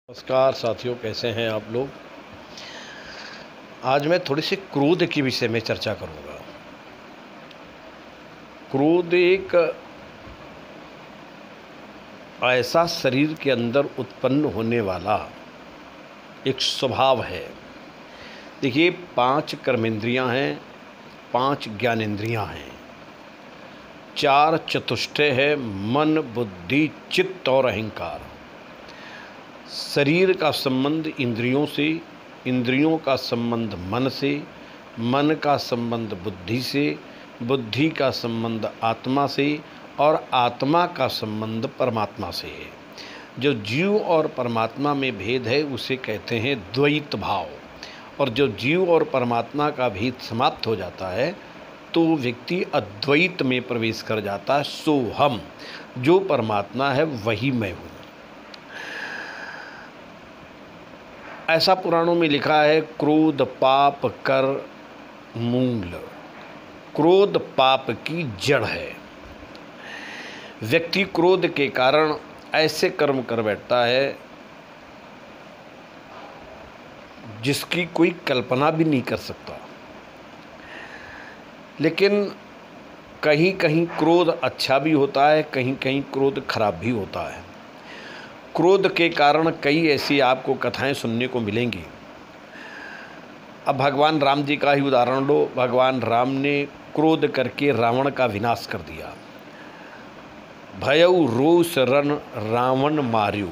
नमस्कार साथियों, कैसे हैं आप लोग। आज मैं थोड़ी सी क्रोध के विषय में चर्चा करूंगा। क्रोध एक ऐसा शरीर के अंदर उत्पन्न होने वाला एक स्वभाव है। देखिए, 5 कर्मेंद्रियां हैं, 5 ज्ञानेंद्रियां हैं, 4 चतुष्टय है, मन, बुद्धि, चित्त और अहंकार। शरीर का संबंध इंद्रियों से, इंद्रियों का संबंध मन से, मन का संबंध बुद्धि से, बुद्धि का संबंध आत्मा से और आत्मा का संबंध परमात्मा से है। जो जीव और परमात्मा में भेद है उसे कहते हैं द्वैत भाव। और जो जीव और परमात्मा का भेद समाप्त हो जाता है तो व्यक्ति अद्वैत में प्रवेश कर जाता है। सो हम, जो परमात्मा है वही मैं हूँ। ऐसा पुराणों में लिखा है, क्रोध पाप कर मूल। क्रोध पाप की जड़ है। व्यक्ति क्रोध के कारण ऐसे कर्म कर बैठता है जिसकी कोई कल्पना भी नहीं कर सकता। लेकिन कहीं कहीं क्रोध अच्छा भी होता है, कहीं कहीं क्रोध खराब भी होता है। क्रोध के कारण कई ऐसी आपको कथाएं सुनने को मिलेंगी। अब भगवान राम जी का ही उदाहरण लो। भगवान राम ने क्रोध करके रावण का विनाश कर दिया। भयउ रोष रन रावण मार्यो।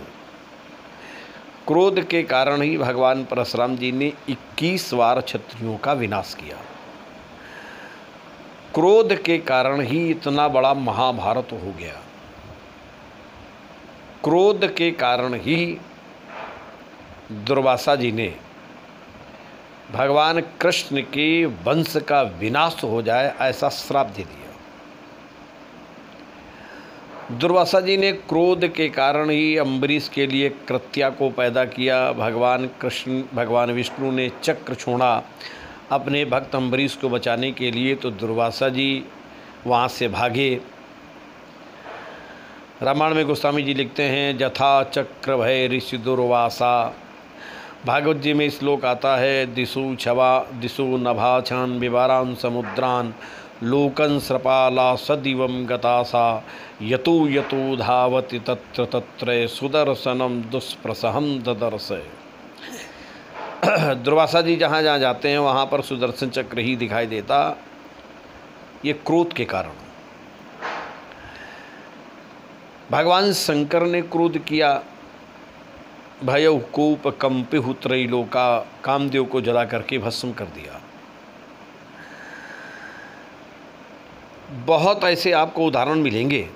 क्रोध के कारण ही भगवान परशुराम जी ने 21 बार क्षत्रियों का विनाश किया। क्रोध के कारण ही इतना बड़ा महाभारत हो गया। क्रोध के कारण ही दुर्वासा जी ने भगवान कृष्ण के वंश का विनाश हो जाए ऐसा श्राप दे दिया। दुर्वासा जी ने क्रोध के कारण ही अम्बरीश के लिए कृत्या को पैदा किया। भगवान विष्णु ने चक्र छोड़ा अपने भक्त अम्बरीश को बचाने के लिए, तो दुर्वासा जी वहाँ से भागे। रामायण में गोस्वामी जी लिखते हैं, जथा चक्र भय ऋषि दुर्वासा। भागवत जी में श्लोक आता है, दिशु नभाछान विवारान समुद्रान लोकन सृपाला सदिवम गतासा यतो यतो धावति तत्र तत्र सुदर्शनम दुष्प्रसहम ददर्श। दुर्वासा जी जहाँ जहाँ जाते हैं वहाँ पर सुदर्शन चक्र ही दिखाई देता। ये क्रोध के कारण। भगवान शंकर ने क्रोध किया, भयउ कोप कंपिहु त्रैलोका। कामदेव को जला करके भस्म कर दिया। बहुत ऐसे आपको उदाहरण मिलेंगे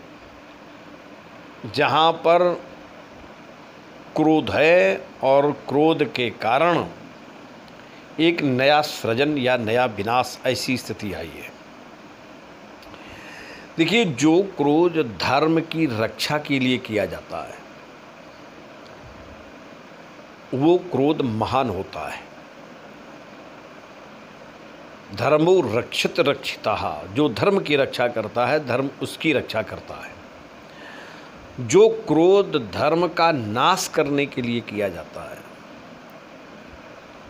जहाँ पर क्रोध है और क्रोध के कारण एक नया सृजन या नया विनाश, ऐसी स्थिति आई है। देखिए, जो क्रोध धर्म की रक्षा के लिए किया जाता है वो क्रोध महान होता है। धर्मो रक्षित रक्षिताः। जो धर्म की रक्षा करता है धर्म उसकी रक्षा करता है। जो क्रोध धर्म का नाश करने के लिए किया जाता है,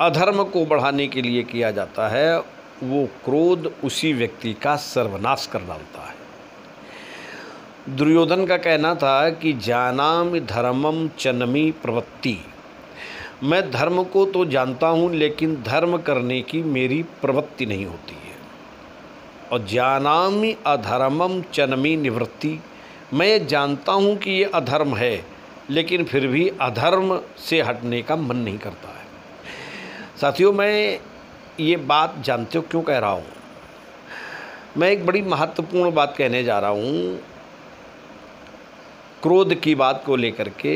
अधर्म को बढ़ाने के लिए किया जाता है, वो क्रोध उसी व्यक्ति का सर्वनाश कर डालता है। दुर्योधन का कहना था कि जानामि धर्मम चनमी प्रवृत्ति। मैं धर्म को तो जानता हूँ लेकिन धर्म करने की मेरी प्रवृत्ति नहीं होती है। और जानामि अधर्मम चनमी निवृत्ति। मैं जानता हूँ कि ये अधर्म है लेकिन फिर भी अधर्म से हटने का मन नहीं करता है। साथियों, मैं ये बात जानते हो क्यों कह रहा हूँ? मैं एक बड़ी महत्वपूर्ण बात कहने जा रहा हूँ। क्रोध की बात को लेकर के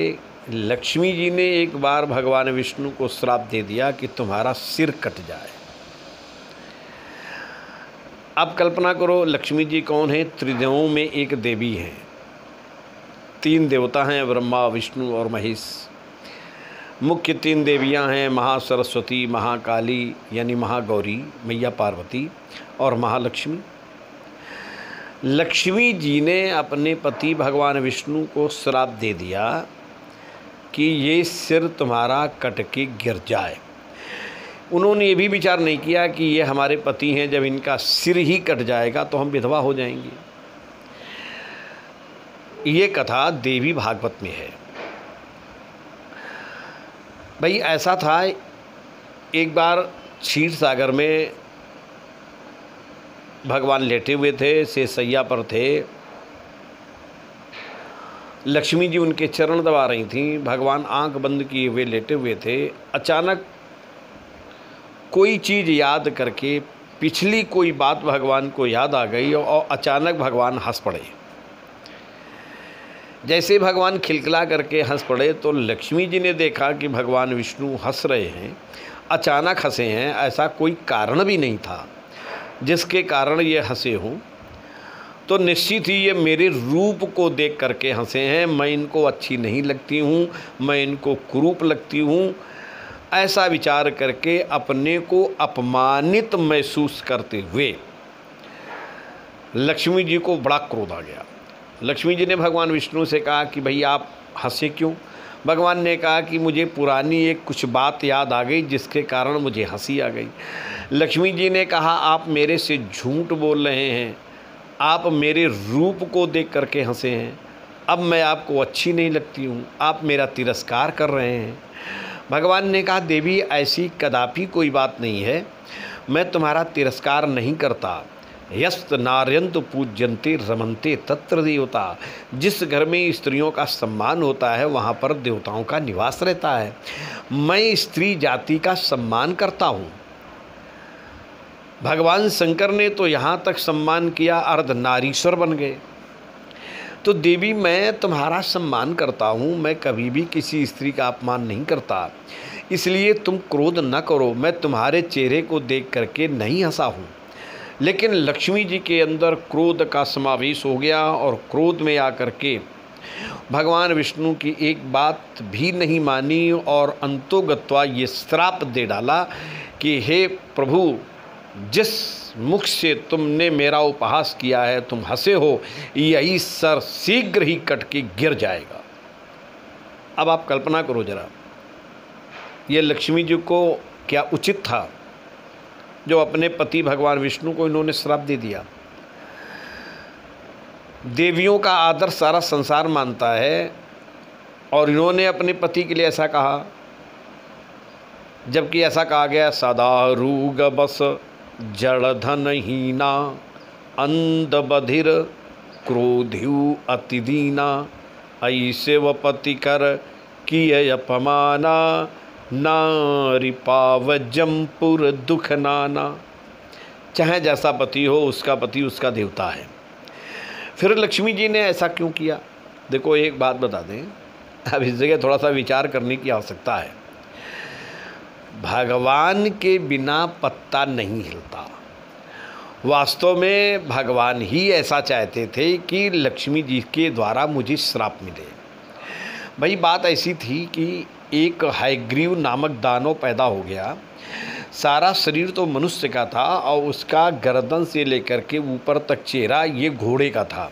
लक्ष्मी जी ने एक बार भगवान विष्णु को श्राप दे दिया कि तुम्हारा सिर कट जाए। अब कल्पना करो, लक्ष्मी जी कौन है? त्रिदेवों में एक देवी है। 3 देवता हैं, ब्रह्मा विष्णु और महेश। मुख्य 3 देवियां हैं, महासरस्वती, महाकाली यानी महागौरी मैया पार्वती और महालक्ष्मी। लक्ष्मी जी ने अपने पति भगवान विष्णु को श्राप दे दिया कि ये सिर तुम्हारा कट के गिर जाए। उन्होंने ये भी विचार नहीं किया कि ये हमारे पति हैं, जब इनका सिर ही कट जाएगा तो हम विधवा हो जाएंगे। ये कथा देवी भागवत में है। भाई ऐसा था, एक बार क्षीर सागर में भगवान लेटे हुए थे, शेषैया पर थे। लक्ष्मी जी उनके चरण दबा रही थीं। भगवान आंख बंद किए हुए लेटे हुए थे। अचानक कोई चीज़ याद करके, पिछली कोई बात भगवान को याद आ गई और अचानक भगवान हंस पड़े। जैसे भगवान खिलखिला करके हंस पड़े तो लक्ष्मी जी ने देखा कि भगवान विष्णु हंस रहे हैं, अचानक हंसे हैं, ऐसा कोई कारण भी नहीं था जिसके कारण ये हंसे हों। तो निश्चित ही ये मेरे रूप को देख करके हंसे हैं, मैं इनको अच्छी नहीं लगती हूँ, मैं इनको कुरूप लगती हूँ, ऐसा विचार करके अपने को अपमानित महसूस करते हुए लक्ष्मी जी को बड़ा क्रोध आ गया। लक्ष्मी जी ने भगवान विष्णु से कहा कि भाई आप हंसे क्यों? भगवान ने कहा कि मुझे पुरानी एक कुछ बात याद आ गई जिसके कारण मुझे हंसी आ गई। लक्ष्मी जी ने कहा आप मेरे से झूठ बोल रहे हैं, आप मेरे रूप को देख करके हंसे हैं, अब मैं आपको अच्छी नहीं लगती हूँ, आप मेरा तिरस्कार कर रहे हैं। भगवान ने कहा देवी ऐसी कदापि कोई बात नहीं है, मैं तुम्हारा तिरस्कार नहीं करता। यस्त नार्यंत पूज्यन्ते रमन्ते तत्र देवता। जिस घर में स्त्रियों का सम्मान होता है वहाँ पर देवताओं का निवास रहता है। मैं स्त्री जाति का सम्मान करता हूँ। भगवान शंकर ने तो यहाँ तक सम्मान किया, अर्ध नारीश्वर बन गए। तो देवी मैं तुम्हारा सम्मान करता हूँ, मैं कभी भी किसी स्त्री का अपमान नहीं करता, इसलिए तुम क्रोध न करो। मैं तुम्हारे चेहरे को देख करके नहीं हंसा हूँ। लेकिन लक्ष्मी जी के अंदर क्रोध का समावेश हो गया और क्रोध में आकर के भगवान विष्णु की एक बात भी नहीं मानी और अंतोगत्वा ये श्राप दे डाला कि हे प्रभु, जिस मुख से तुमने मेरा उपहास किया है, तुम हंसे हो, यही सर शीघ्र ही कट के गिर जाएगा। अब आप कल्पना करो जरा, ये लक्ष्मी जी को क्या उचित था जो अपने पति भगवान विष्णु को इन्होंने श्राप दे दिया। देवियों का आदर सारा संसार मानता है और इन्होंने अपने पति के लिए ऐसा कहा, जबकि ऐसा कहा गया सदा रूग बस जड़ धनहीना अंध बधिर क्रोध्यु अतिदीना ऐसे व पति कर किए अपमाना नारी पाव जमपुर दुख नाना। चाहे जैसा पति हो, उसका पति उसका देवता है। फिर लक्ष्मी जी ने ऐसा क्यों किया? देखो एक बात बता दें, अब इस जगह थोड़ा सा विचार करने की आवश्यकता है। भगवान के बिना पत्ता नहीं हिलता। वास्तव में भगवान ही ऐसा चाहते थे कि लक्ष्मी जी के द्वारा मुझे श्राप मिले। भाई बात ऐसी थी कि एक हयग्रीव नामक दानव पैदा हो गया। सारा शरीर तो मनुष्य का था और उसका गर्दन से लेकर के ऊपर तक चेहरा ये घोड़े का था।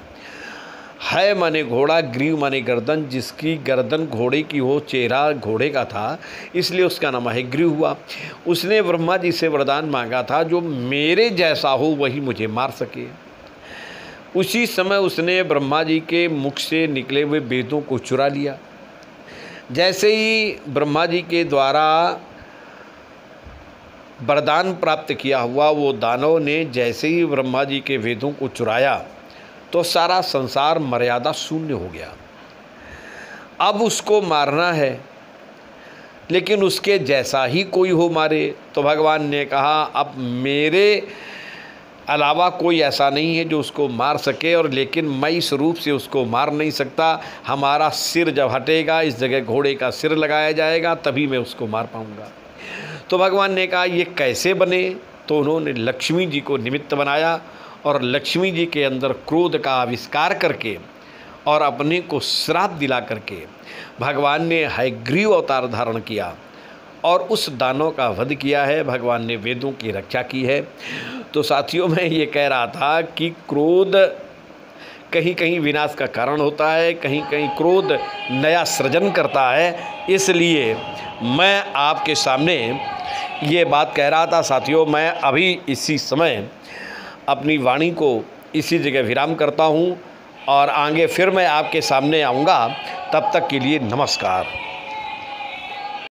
है माने घोड़ा, ग्रीव माने गर्दन, जिसकी गर्दन घोड़े की हो, चेहरा घोड़े का था, इसलिए उसका नाम हयग्रीव हुआ। उसने ब्रह्मा जी से वरदान मांगा था जो मेरे जैसा हो वही मुझे मार सके। उसी समय उसने ब्रह्मा जी के मुख से निकले हुए वेदों को चुरा लिया। जैसे ही ब्रह्मा जी के द्वारा वरदान प्राप्त किया हुआ, वो दानव ने जैसे ही ब्रह्मा जी के वेदों को चुराया तो सारा संसार मर्यादा शून्य हो गया। अब उसको मारना है, लेकिन उसके जैसा ही कोई हो मारे। तो भगवान ने कहा अब मेरे अलावा कोई ऐसा नहीं है जो उसको मार सके, और लेकिन मैं इस रूप से उसको मार नहीं सकता। हमारा सिर जब हटेगा, इस जगह घोड़े का सिर लगाया जाएगा, तभी मैं उसको मार पाऊंगा। तो भगवान ने कहा ये कैसे बने? तो उन्होंने लक्ष्मी जी को निमित्त बनाया और लक्ष्मी जी के अंदर क्रोध का आविष्कार करके और अपने को श्राप दिला करके भगवान ने हयग्रीव अवतार धारण किया और उस दानव का वध किया है। भगवान ने वेदों की रक्षा की है। तो साथियों, मैं ये कह रहा था कि क्रोध कहीं कहीं विनाश का कारण होता है, कहीं कहीं क्रोध नया सृजन करता है। इसलिए मैं आपके सामने ये बात कह रहा था साथियों। मैं अभी इसी समय अपनी वाणी को इसी जगह विराम करता हूँ और आगे फिर मैं आपके सामने आऊँगा। तब तक के लिए नमस्कार।